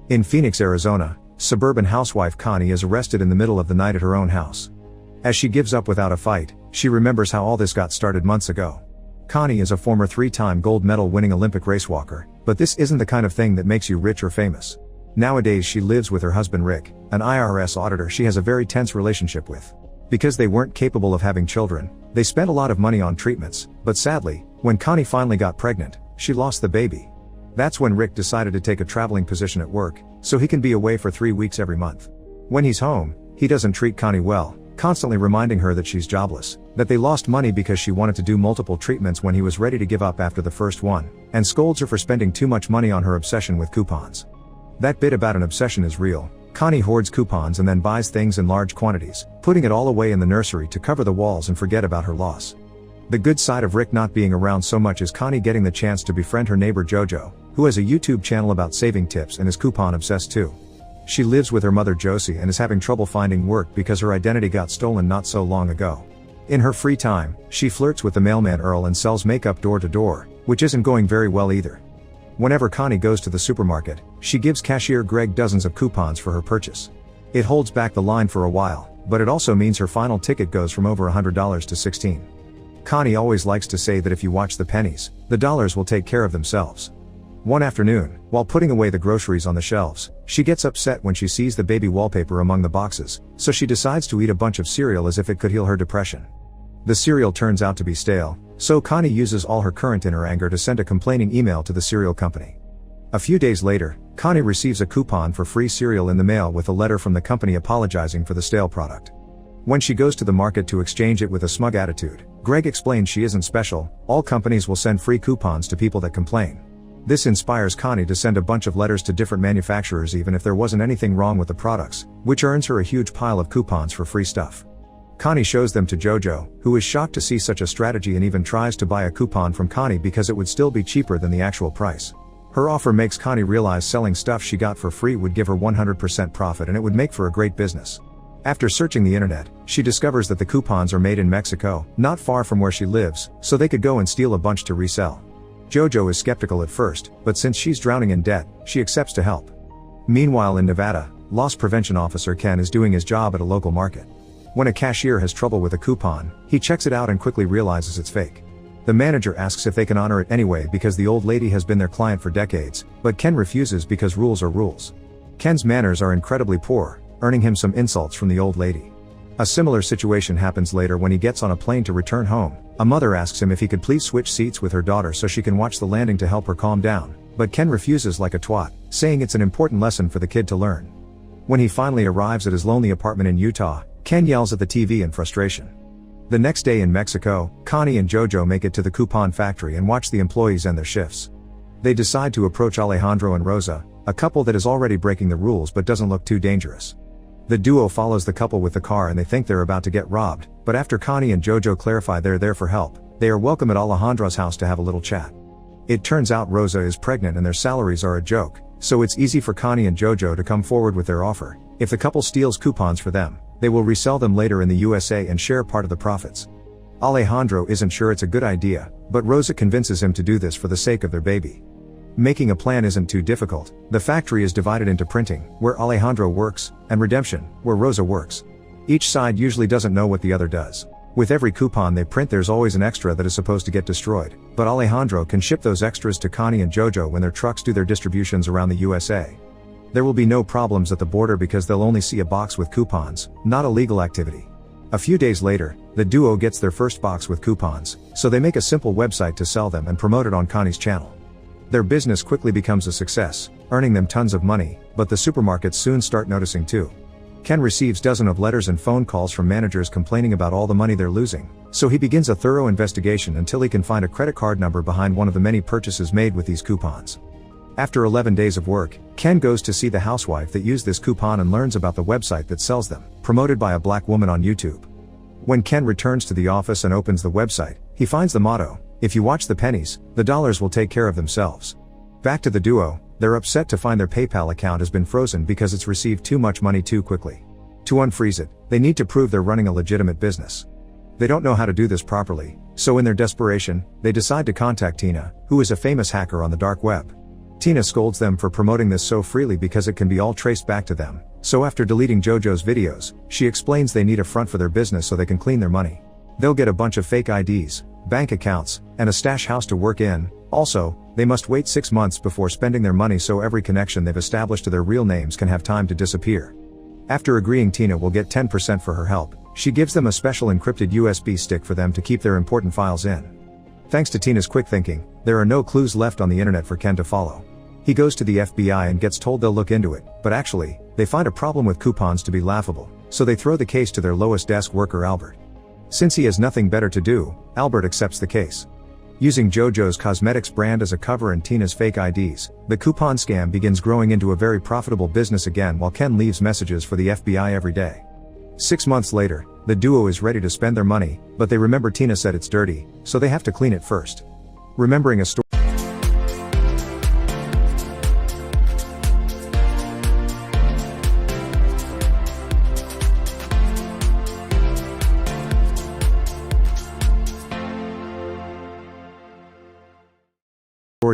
In Phoenix, Arizona, suburban housewife Connie is arrested in the middle of the night at her own house. As she gives up without a fight, she remembers how all this got started months ago. Connie is a former 3-time gold medal winning Olympic racewalker, but this isn't the kind of thing that makes you rich or famous. Nowadays she lives with her husband Rick, an IRS auditor she has a very tense relationship with. Because they weren't capable of having children, they spent a lot of money on treatments, but sadly, when Connie finally got pregnant, she lost the baby. That's when Rick decided to take a traveling position at work, so he can be away for 3 weeks every month. When he's home, he doesn't treat Connie well, constantly reminding her that she's jobless, that they lost money because she wanted to do multiple treatments when he was ready to give up after the first one, and scolds her for spending too much money on her obsession with coupons. That bit about an obsession is real. Connie hoards coupons and then buys things in large quantities, putting it all away in the nursery to cover the walls and forget about her loss. The good side of Rick not being around so much is Connie getting the chance to befriend her neighbor Jojo, who has a YouTube channel about saving tips and is coupon obsessed too. She lives with her mother Josie and is having trouble finding work because her identity got stolen not so long ago. In her free time, she flirts with the mailman Earl and sells makeup door to door, which isn't going very well either. Whenever Connie goes to the supermarket, she gives cashier Greg dozens of coupons for her purchase. It holds back the line for a while, but it also means her final ticket goes from over $100 to $16. Connie always likes to say that if you watch the pennies, the dollars will take care of themselves. One afternoon, while putting away the groceries on the shelves, she gets upset when she sees the baby wallpaper among the boxes, so she decides to eat a bunch of cereal as if it could heal her depression. The cereal turns out to be stale, so Connie uses all her current inner anger to send a complaining email to the cereal company. A few days later, Connie receives a coupon for free cereal in the mail with a letter from the company apologizing for the stale product. When she goes to the market to exchange it with a smug attitude, Greg explains she isn't special, all companies will send free coupons to people that complain. This inspires Connie to send a bunch of letters to different manufacturers even if there wasn't anything wrong with the products, which earns her a huge pile of coupons for free stuff. Connie shows them to Jojo, who is shocked to see such a strategy and even tries to buy a coupon from Connie because it would still be cheaper than the actual price. Her offer makes Connie realize selling stuff she got for free would give her 100% profit and it would make for a great business. After searching the internet, she discovers that the coupons are made in Mexico, not far from where she lives, so they could go and steal a bunch to resell. Jojo is skeptical at first, but since she's drowning in debt, she accepts to help. Meanwhile in Nevada, loss prevention officer Ken is doing his job at a local market. When a cashier has trouble with a coupon, he checks it out and quickly realizes it's fake. The manager asks if they can honor it anyway because the old lady has been their client for decades, but Ken refuses because rules are rules. Ken's manners are incredibly poor, earning him some insults from the old lady. A similar situation happens later when he gets on a plane to return home. A mother asks him if he could please switch seats with her daughter so she can watch the landing to help her calm down, but Ken refuses like a twat, saying it's an important lesson for the kid to learn. When he finally arrives at his lonely apartment in Utah, Ken yells at the TV in frustration. The next day in Mexico, Connie and Jojo make it to the coupon factory and watch the employees end their shifts. They decide to approach Alejandro and Rosa, a couple that is already breaking the rules but doesn't look too dangerous. The duo follows the couple with the car and they think they're about to get robbed, but after Connie and Jojo clarify they're there for help, they are welcome at Alejandro's house to have a little chat. It turns out Rosa is pregnant and their salaries are a joke, so it's easy for Connie and Jojo to come forward with their offer. If the couple steals coupons for them, they will resell them later in the USA and share part of the profits. Alejandro isn't sure it's a good idea, but Rosa convinces him to do this for the sake of their baby. Making a plan isn't too difficult. The factory is divided into printing, where Alejandro works, and redemption, where Rosa works. Each side usually doesn't know what the other does. With every coupon they print there's always an extra that is supposed to get destroyed, but Alejandro can ship those extras to Connie and Jojo when their trucks do their distributions around the USA. There will be no problems at the border because they'll only see a box with coupons, not a legal activity. A few days later, the duo gets their first box with coupons, so they make a simple website to sell them and promote it on Connie's channel. Their business quickly becomes a success, earning them tons of money, but the supermarkets soon start noticing too. Ken receives dozens of letters and phone calls from managers complaining about all the money they're losing, so he begins a thorough investigation until he can find a credit card number behind one of the many purchases made with these coupons. After 11 days of work, Ken goes to see the housewife that used this coupon and learns about the website that sells them, promoted by a black woman on YouTube. When Ken returns to the office and opens the website, he finds the motto, "If you watch the pennies, the dollars will take care of themselves." Back to the duo, they're upset to find their PayPal account has been frozen because it's received too much money too quickly. To unfreeze it, they need to prove they're running a legitimate business. They don't know how to do this properly, so in their desperation, they decide to contact Tina, who is a famous hacker on the dark web. Tina scolds them for promoting this so freely because it can be all traced back to them, so after deleting JoJo's videos, she explains they need a front for their business so they can clean their money. They'll get a bunch of fake IDs, bank accounts, and a stash house to work in. Also, they must wait 6 months before spending their money so every connection they've established to their real names can have time to disappear. After agreeing Tina will get 10% for her help, she gives them a special encrypted USB stick for them to keep their important files in. Thanks to Tina's quick thinking, there are no clues left on the internet for Ken to follow. He goes to the FBI and gets told they'll look into it, but actually, they find a problem with coupons to be laughable, so they throw the case to their lowest desk worker Albert. Since he has nothing better to do, Albert accepts the case. Using JoJo's cosmetics brand as a cover and Tina's fake IDs, the coupon scam begins growing into a very profitable business again while Ken leaves messages for the FBI every day. 6 months later, the duo is ready to spend their money, but they remember Tina said it's dirty, so they have to clean it first. Remembering a story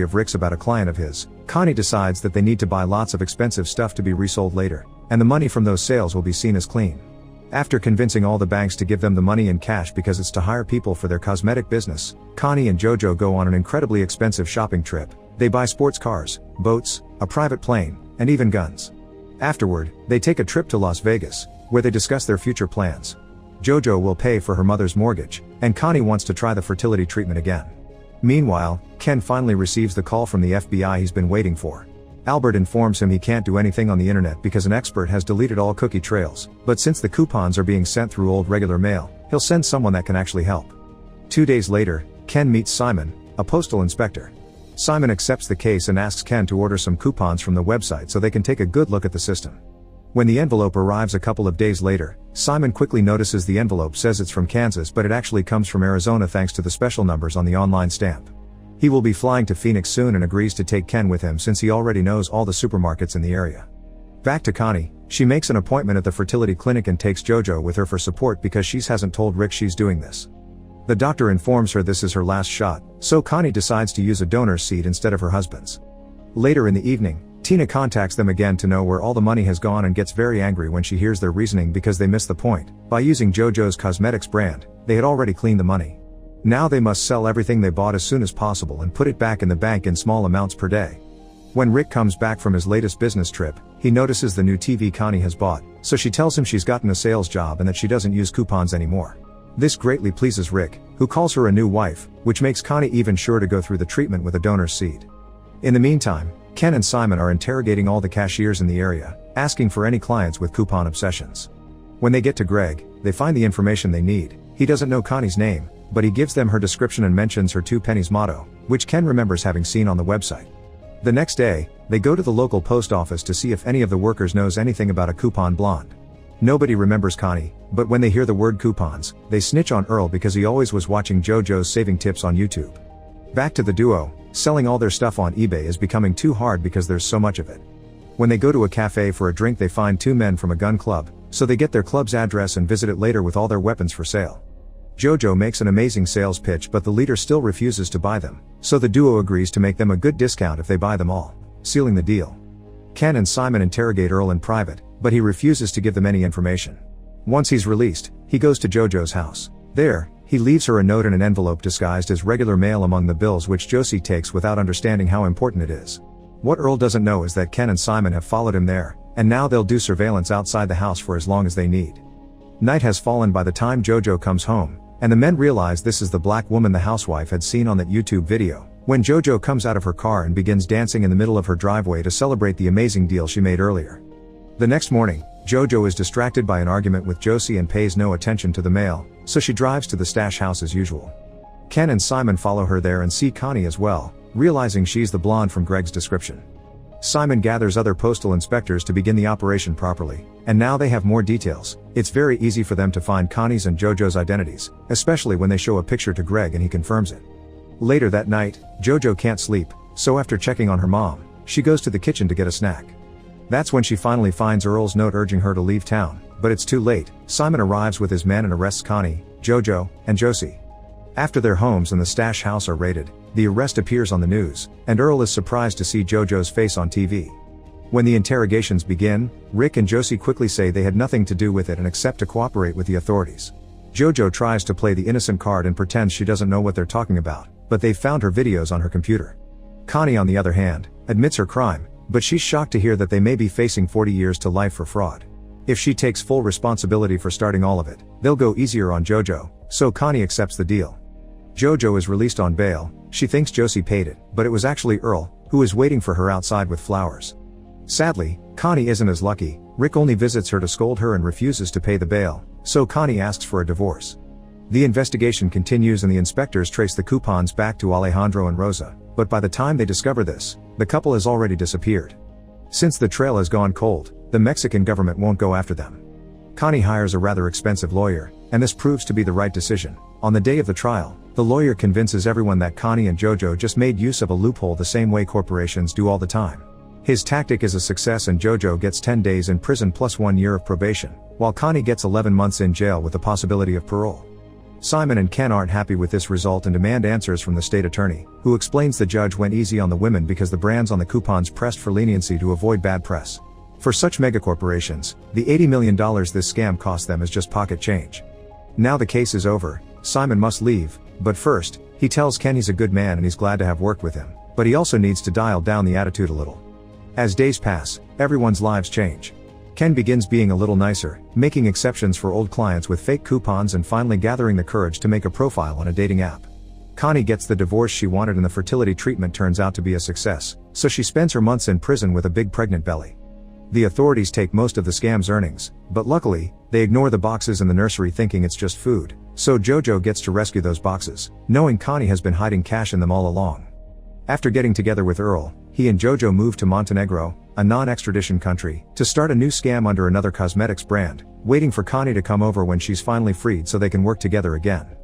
of Rick's about a client of his, Connie decides that they need to buy lots of expensive stuff to be resold later, and the money from those sales will be seen as clean. After convincing all the banks to give them the money in cash because it's to hire people for their cosmetic business, Connie and JoJo go on an incredibly expensive shopping trip. They buy sports cars, boats, a private plane, and even guns. Afterward, they take a trip to Las Vegas, where they discuss their future plans. JoJo will pay for her mother's mortgage, and Connie wants to try the fertility treatment again. Meanwhile, Ken finally receives the call from the FBI he's been waiting for. Albert informs him he can't do anything on the internet because an expert has deleted all cookie trails, but since the coupons are being sent through old regular mail, he'll send someone that can actually help. 2 days later, Ken meets Simon, a postal inspector. Simon accepts the case and asks Ken to order some coupons from the website so they can take a good look at the system. When the envelope arrives a couple of days later, Simon quickly notices the envelope says it's from Kansas but it actually comes from Arizona thanks to the special numbers on the online stamp. He will be flying to Phoenix soon and agrees to take Ken with him since he already knows all the supermarkets in the area. Back to Connie, she makes an appointment at the fertility clinic and takes JoJo with her for support because she hasn't told Rick she's doing this. The doctor informs her this is her last shot, so Connie decides to use a donor's seed instead of her husband's. Later in the evening, Tina contacts them again to know where all the money has gone and gets very angry when she hears their reasoning because they missed the point. By using JoJo's cosmetics brand, they had already cleaned the money. Now they must sell everything they bought as soon as possible and put it back in the bank in small amounts per day. When Rick comes back from his latest business trip, he notices the new TV Connie has bought, so she tells him she's gotten a sales job and that she doesn't use coupons anymore. This greatly pleases Rick, who calls her a new wife, which makes Connie even sure to go through the treatment with a donor's seed. In the meantime, Ken and Simon are interrogating all the cashiers in the area, asking for any clients with coupon obsessions. When they get to Greg, they find the information they need. He doesn't know Connie's name, but he gives them her description and mentions her 2 pennies motto, which Ken remembers having seen on the website. The next day, they go to the local post office to see if any of the workers knows anything about a coupon blonde. Nobody remembers Connie, but when they hear the word coupons, they snitch on Earl because he always was watching JoJo's saving tips on YouTube. Back to the duo, selling all their stuff on eBay is becoming too hard because there's so much of it. When they go to a cafe for a drink they find 2 men from a gun club, so they get their club's address and visit it later with all their weapons for sale. JoJo makes an amazing sales pitch but the leader still refuses to buy them, so the duo agrees to make them a good discount if they buy them all, sealing the deal. Ken and Simon interrogate Earl in private, but he refuses to give them any information. Once he's released, he goes to JoJo's house. There, he leaves her a note in an envelope disguised as regular mail among the bills which Josie takes without understanding how important it is. What Earl doesn't know is that Ken and Simon have followed him there, and now they'll do surveillance outside the house for as long as they need. Night has fallen by the time JoJo comes home, and the men realize this is the black woman the housewife had seen on that YouTube video, when JoJo comes out of her car and begins dancing in the middle of her driveway to celebrate the amazing deal she made earlier. The next morning, JoJo is distracted by an argument with Josie and pays no attention to the mail, so she drives to the stash house as usual. Ken and Simon follow her there and see Connie as well, realizing she's the blonde from Greg's description. Simon gathers other postal inspectors to begin the operation properly, and now they have more details. It's very easy for them to find Connie's and JoJo's identities, especially when they show a picture to Greg and he confirms it. Later that night, JoJo can't sleep, so after checking on her mom, she goes to the kitchen to get a snack. That's when she finally finds Earl's note urging her to leave town, but it's too late. Simon arrives with his men and arrests Connie, JoJo, and Josie. After their homes and the stash house are raided, The arrest appears on the news, and Earl is surprised to see JoJo's face on TV. When the interrogations begin, Rick and Josie quickly say they had nothing to do with it and accept to cooperate with the authorities. JoJo tries to play the innocent card and pretends she doesn't know what they're talking about, but they've found her videos on her computer. Connie, on the other hand, admits her crime, but she's shocked to hear that they may be facing 40 years to life for fraud. If she takes full responsibility for starting all of it, they'll go easier on JoJo, so Connie accepts the deal. JoJo is released on bail. She thinks Josie paid it, but it was actually Earl, who is waiting for her outside with flowers. Sadly, Connie isn't as lucky. Rick only visits her to scold her and refuses to pay the bail, so Connie asks for a divorce. The investigation continues and the inspectors trace the coupons back to Alejandro and Rosa, but by the time they discover this, the couple has already disappeared. Since the trail has gone cold, the Mexican government won't go after them. Connie hires a rather expensive lawyer, and this proves to be the right decision. On the day of the trial, the lawyer convinces everyone that Connie and JoJo just made use of a loophole the same way corporations do all the time. His tactic is a success and JoJo gets 10 days in prison plus 1 year of probation, while Connie gets 11 months in jail with the possibility of parole. Simon and Ken aren't happy with this result and demand answers from the state attorney, who explains the judge went easy on the women because the brands on the coupons pressed for leniency to avoid bad press. For such megacorporations, the $80 million this scam cost them is just pocket change. Now the case is over, Simon must leave, but first, he tells Ken he's a good man and he's glad to have worked with him, but he also needs to dial down the attitude a little. As days pass, everyone's lives change. Ken begins being a little nicer, making exceptions for old clients with fake coupons and finally gathering the courage to make a profile on a dating app. Connie gets the divorce she wanted and the fertility treatment turns out to be a success, so she spends her months in prison with a big pregnant belly. The authorities take most of the scam's earnings, but luckily, they ignore the boxes in the nursery thinking it's just food, so JoJo gets to rescue those boxes, knowing Connie has been hiding cash in them all along. After getting together with Earl, he and JoJo move to Montenegro, a non-extradition country, to start a new scam under another cosmetics brand, waiting for Connie to come over when she's finally freed so they can work together again.